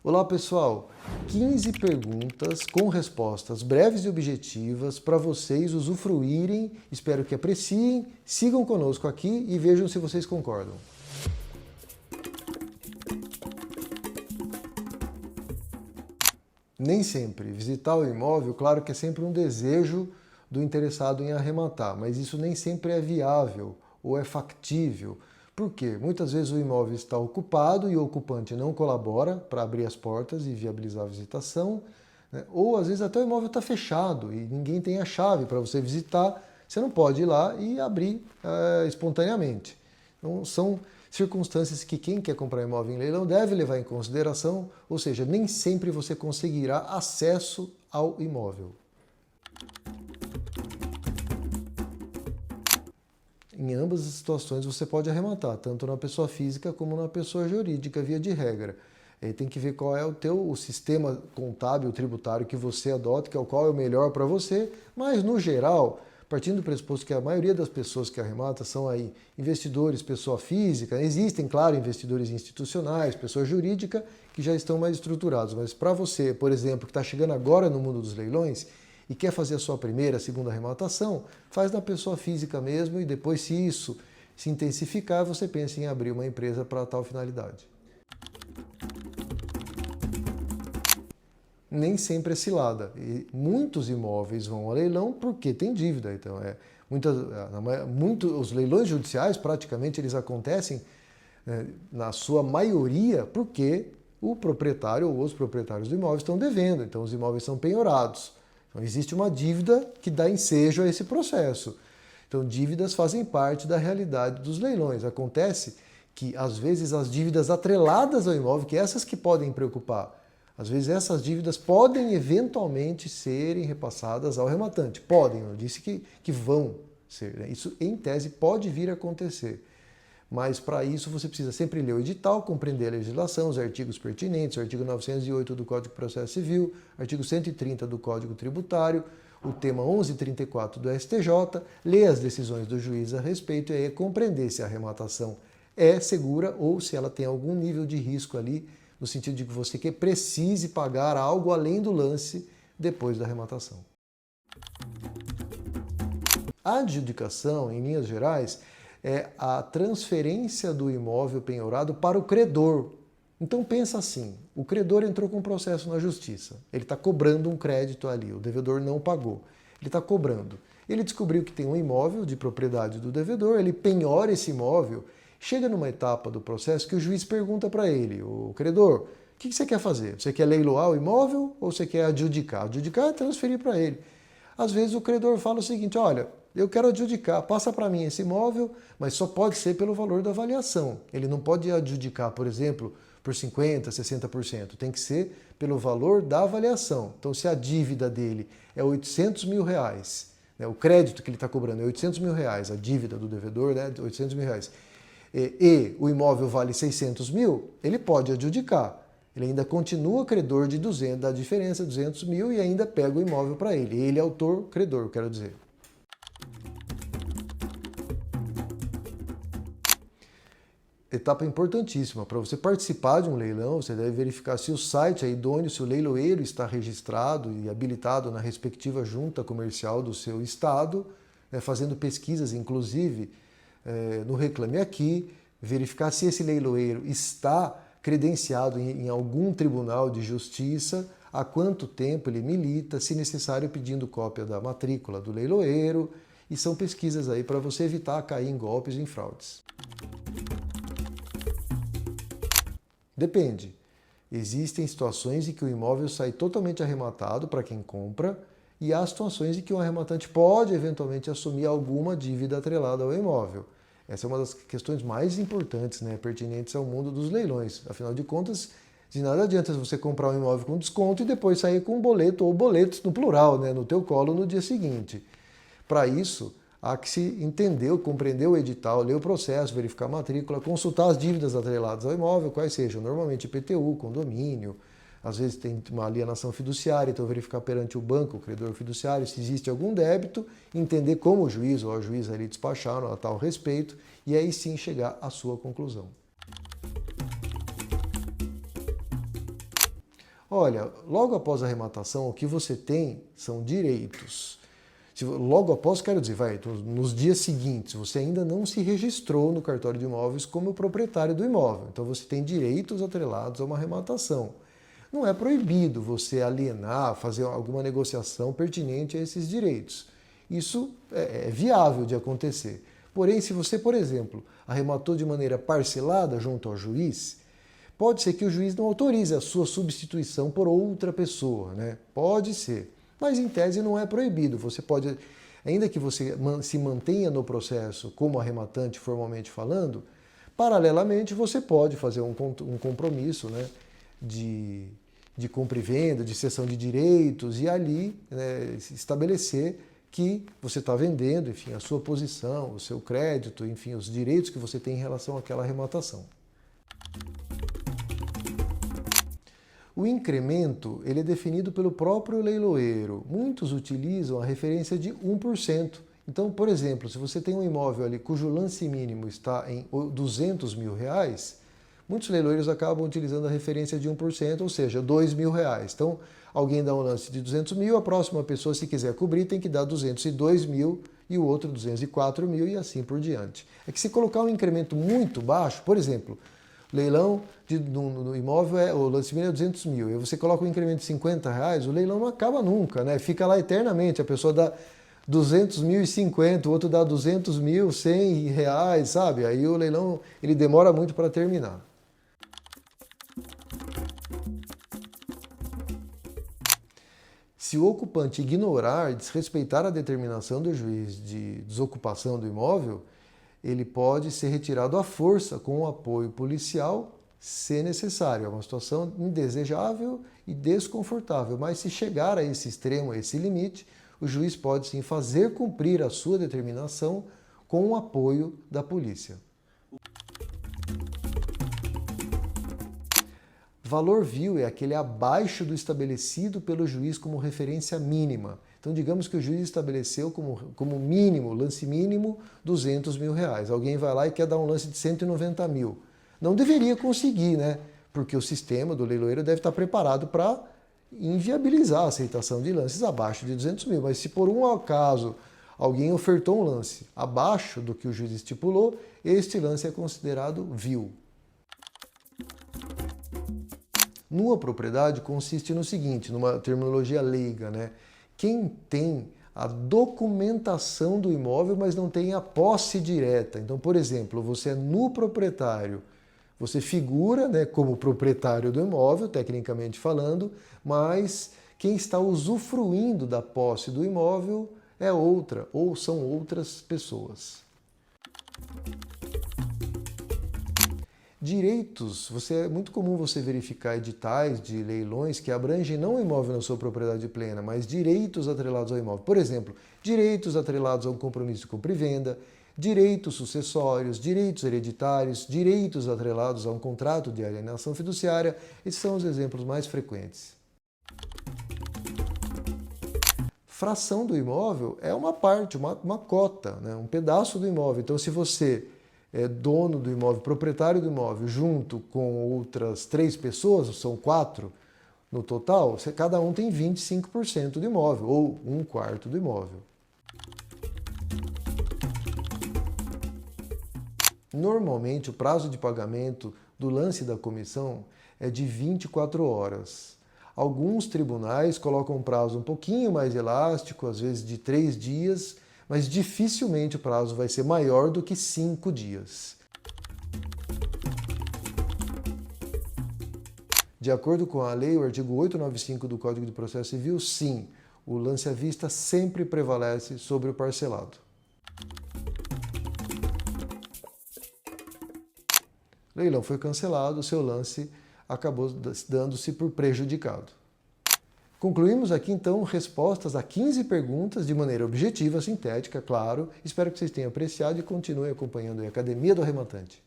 Olá pessoal, 15 perguntas com respostas breves e objetivas para vocês usufruírem, espero que apreciem, sigam conosco aqui e vejam se vocês concordam. Nem sempre. Visitar o imóvel, claro que é sempre um desejo do interessado em arrematar, mas isso nem sempre é viável ou é factível. Por quê? Muitas vezes o imóvel está ocupado e o ocupante não colabora para abrir as portas e viabilizar a visitação, né? Ou às vezes até o imóvel está fechado e ninguém tem a chave para você visitar, você não pode ir lá e abrir espontaneamente. Então são circunstâncias que quem quer comprar imóvel em leilão deve levar em consideração, ou seja, nem sempre você conseguirá acesso ao imóvel. Em ambas as situações você pode arrematar, tanto na pessoa física como na pessoa jurídica, via de regra. Tem que ver qual é o sistema contábil, tributário que você adota, qual é o melhor para você, mas no geral, partindo do pressuposto que a maioria das pessoas que arrematam são aí investidores, pessoa física, existem, claro, investidores institucionais, pessoa jurídica, que já estão mais estruturados, mas para você, por exemplo, que está chegando agora no mundo dos leilões, e quer fazer a sua primeira, segunda arrematação, faz na pessoa física mesmo e depois, se isso se intensificar, você pensa em abrir uma empresa para tal finalidade. Nem sempre é cilada. E muitos imóveis vão ao leilão porque tem dívida. Então, os leilões judiciais, praticamente, eles acontecem, na sua maioria, porque o proprietário ou os proprietários do imóvel estão devendo. Então, os imóveis são penhorados. Então, existe uma dívida que dá ensejo a esse processo. Então, dívidas fazem parte da realidade dos leilões. Acontece que, às vezes, as dívidas atreladas ao imóvel, que essas que podem preocupar, às vezes essas dívidas podem eventualmente serem repassadas ao rematante. Podem, eu disse que vão ser. Né? Isso, em tese, pode vir a acontecer. Mas para isso você precisa sempre ler o edital, compreender a legislação, os artigos pertinentes, o artigo 908 do Código de Processo Civil, artigo 130 do Código Tributário, o tema 1134 do STJ, ler as decisões do juiz a respeito e aí compreender se a arrematação é segura ou se ela tem algum nível de risco ali, no sentido de que você precise pagar algo além do lance depois da arrematação. A adjudicação, em linhas gerais, é a transferência do imóvel penhorado para o credor. Então pensa assim, o credor entrou com um processo na justiça, ele está cobrando um crédito ali, o devedor não pagou, ele está cobrando. Ele descobriu que tem um imóvel de propriedade do devedor, ele penhora esse imóvel, chega numa etapa do processo que o juiz pergunta para ele, o credor, o que você quer fazer? Você quer leiloar o imóvel ou você quer adjudicar? Adjudicar é transferir para ele. Às vezes o credor fala o seguinte, olha, eu quero adjudicar, passa para mim esse imóvel, mas só pode ser pelo valor da avaliação. Ele não pode adjudicar, por exemplo, por 50%, 60%. Tem que ser pelo valor da avaliação. Então, se a dívida dele é 800 mil reais, né, o crédito que ele está cobrando é 800 mil reais, a dívida do devedor, né, 800 mil reais, e o imóvel vale 600 mil, ele pode adjudicar. Ele ainda continua credor de 200, da diferença 200 mil e ainda pega o imóvel para ele. Ele é autor credor, quero dizer. Etapa importantíssima. Para você participar de um leilão, você deve verificar se o site é idôneo, se o leiloeiro está registrado e habilitado na respectiva junta comercial do seu estado, fazendo pesquisas, inclusive, no Reclame Aqui, verificar se esse leiloeiro está credenciado em algum tribunal de justiça, há quanto tempo ele milita, se necessário pedindo cópia da matrícula do leiloeiro, e são pesquisas aí para você evitar cair em golpes e em fraudes. Depende. Existem situações em que o imóvel sai totalmente arrematado para quem compra e há situações em que o arrematante pode eventualmente assumir alguma dívida atrelada ao imóvel. Essa é uma das questões mais importantes, né, pertinentes ao mundo dos leilões. Afinal de contas, de nada adianta você comprar um imóvel com desconto e depois sair com um boleto ou boletos no plural, né, no teu colo no dia seguinte. Para isso, há que se entender, compreender o edital, ler o processo, verificar a matrícula, consultar as dívidas atreladas ao imóvel, quais sejam, normalmente IPTU, condomínio, às vezes tem uma alienação fiduciária, então verificar perante o banco, o credor fiduciário, se existe algum débito, entender como o juiz ou a juíza ali despacharam a tal respeito, e aí sim chegar à sua conclusão. Olha, logo após a arrematação, o que você tem são direitos. Logo após, quero dizer, nos dias seguintes, você ainda não se registrou no cartório de imóveis como proprietário do imóvel. Então você tem direitos atrelados a uma arrematação. Não é proibido você alienar, fazer alguma negociação pertinente a esses direitos. Isso é viável de acontecer. Porém, se você, por exemplo, arrematou de maneira parcelada junto ao juiz, pode ser que o juiz não autorize a sua substituição por outra pessoa, né? Pode ser. Mas em tese não é proibido. Você pode, ainda que você se mantenha no processo como arrematante formalmente falando, paralelamente você pode fazer um compromisso, né, de compra e venda, de cessão de direitos e ali, né, estabelecer que você está vendendo, enfim, a sua posição, o seu crédito, enfim, os direitos que você tem em relação àquela arrematação. O incremento ele é definido pelo próprio leiloeiro. Muitos utilizam a referência de 1%. Então, por exemplo, se você tem um imóvel ali cujo lance mínimo está em R$200 mil, muitos leiloeiros acabam utilizando a referência de 1%, ou seja, R$2.000. Então, alguém dá um lance de 200 mil, a próxima pessoa, se quiser cobrir, tem que dar 202 mil e o outro 204 mil e assim por diante. É que se colocar um incremento muito baixo, por exemplo, leilão no imóvel, o lance mínimo é 200 mil, e você coloca um incremento de R$50, o leilão não acaba nunca, né? Fica lá eternamente, a pessoa dá 200.050, o outro dá 200 mil, R$100, sabe? Aí o leilão ele demora muito para terminar. Se o ocupante ignorar e desrespeitar a determinação do juiz de desocupação do imóvel, ele pode ser retirado à força com o apoio policial, se necessário. É uma situação indesejável e desconfortável, mas se chegar a esse extremo, a esse limite, o juiz pode sim fazer cumprir a sua determinação com o apoio da polícia. Valor vil é aquele abaixo do estabelecido pelo juiz como referência mínima. Então, digamos que o juiz estabeleceu como mínimo, lance mínimo, R$200 mil. Alguém vai lá e quer dar um lance de 190 mil. Não deveria conseguir, né? Porque o sistema do leiloeiro deve estar preparado para inviabilizar a aceitação de lances abaixo de 200 mil. Mas se por um acaso alguém ofertou um lance abaixo do que o juiz estipulou, este lance é considerado vil. Nua propriedade consiste no seguinte, numa terminologia leiga, né? Quem tem a documentação do imóvel, mas não tem a posse direta. Então, por exemplo, você é nu proprietário, você figura, né, como proprietário do imóvel, tecnicamente falando, mas quem está usufruindo da posse do imóvel é outra, ou são outras pessoas. Direitos, é muito comum você verificar editais de leilões que abrangem não o imóvel na sua propriedade plena, mas direitos atrelados ao imóvel. Por exemplo, direitos atrelados a um compromisso de compra e venda, direitos sucessórios, direitos hereditários, direitos atrelados a um contrato de alienação fiduciária. Esses são os exemplos mais frequentes. Fração do imóvel é uma parte, uma cota, né? Um pedaço do imóvel. Então, se você é dono do imóvel, proprietário do imóvel, junto com outras 3 pessoas, são 4 no total, cada um tem 25% do imóvel, ou 1/4 do imóvel. Normalmente, o prazo de pagamento do lance da comissão é de 24 horas. Alguns tribunais colocam um prazo um pouquinho mais elástico, às vezes de 3 dias, mas dificilmente o prazo vai ser maior do que 5 dias. De acordo com a lei, o artigo 895 do Código de Processo Civil, sim, o lance à vista sempre prevalece sobre o parcelado. O leilão foi cancelado, o seu lance acabou dando-se por prejudicado. Concluímos aqui, então, respostas a 15 perguntas de maneira objetiva, sintética, claro. Espero que vocês tenham apreciado e continuem acompanhando a Academia do Arrematante.